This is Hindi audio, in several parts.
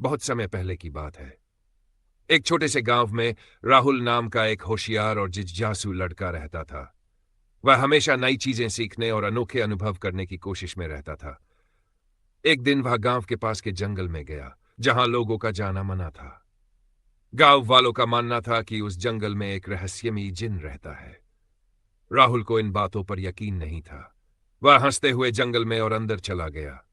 बहुत समय पहले की बात है। एक छोटे से गांव में राहुल नाम का एक होशियार और जिज्ञासु लड़का रहता था। वह हमेशा नई चीजें सीखने और अनोखे अनुभव करने की कोशिश में रहता था। एक दिन वह गांव के पास के जंगल में गया, जहां लोगों का जाना मना था। गांव वालों का मानना था कि उस जंगल में एक रहस्यमयी जिन रहता है। राहुल को इन बातों पर यकीन नहीं था। वह हंसते हुए जंगल में और अंदर चला गया।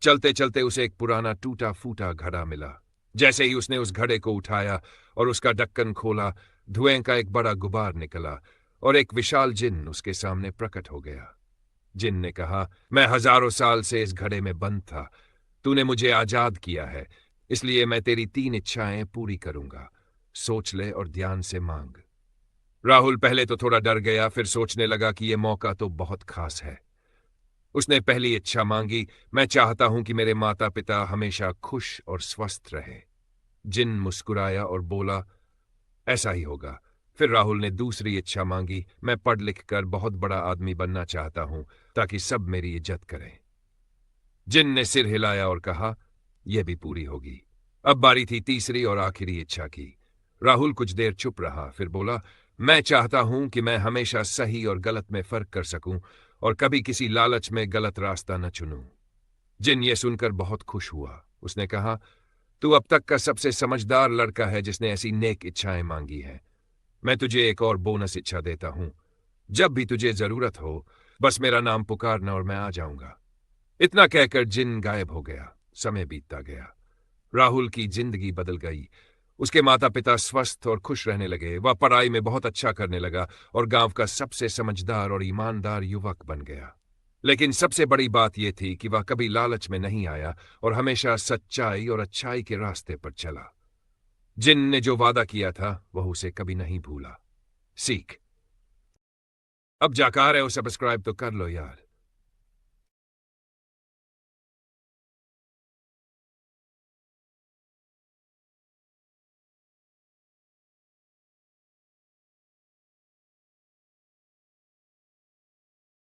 चलते चलते उसे एक पुराना टूटा फूटा घड़ा मिला। जैसे ही उसने उस घड़े को उठाया और उसका ढक्कन खोला, धुएं का एक बड़ा गुबार निकला और एक विशाल जिन उसके सामने प्रकट हो गया। जिन ने कहा, मैं हजारों साल से इस घड़े में बंद था। तूने मुझे आजाद किया है, इसलिए मैं तेरी 3 इच्छाएं पूरी करूंगा। सोच ले और ध्यान से मांग। राहुल पहले तो थोड़ा डर गया, फिर सोचने लगा कि यह मौका तो बहुत खास है। उसने पहली इच्छा मांगी, मैं चाहता हूं कि मेरे माता पिता हमेशा खुश और स्वस्थ रहे। जिन मुस्कुराया और बोला, ऐसा ही होगा। फिर राहुल ने दूसरी इच्छा मांगी, मैं पढ़ लिख कर बहुत बड़ा आदमी बनना चाहता हूं, ताकि सब मेरी इज्जत करें। जिन ने सिर हिलाया और कहा, यह भी पूरी होगी। अब बारी थी तीसरी और आखिरी इच्छा की। राहुल कुछ देर चुप रहा, फिर बोला, मैं चाहता हूं कि मैं हमेशा सही और गलत में फर्क कर सकूं और कभी किसी लालच में गलत रास्ता न चुनूं। जिन ये सुनकर बहुत खुश हुआ। उसने कहा, तू अब तक का सबसे समझदार लड़का है जिसने ऐसी नेक इच्छाएं मांगी हैं। मैं तुझे एक और बोनस इच्छा देता हूं। जब भी तुझे जरूरत हो, बस मेरा नाम पुकारना और मैं आ जाऊंगा। इतना कहकर जिन गायब हो गया। समय बीतता गया। राहुल की जिंदगी बदल गई। उसके माता पिता स्वस्थ और खुश रहने लगे। वह पढ़ाई में बहुत अच्छा करने लगा और गांव का सबसे समझदार और ईमानदार युवक बन गया। लेकिन सबसे बड़ी बात यह थी कि वह कभी लालच में नहीं आया और हमेशा सच्चाई और अच्छाई के रास्ते पर चला। जिन ने जो वादा किया था वह उसे कभी नहीं भूला। सीख। अब जाकर है वो सब्सक्राइब तो कर लो यार।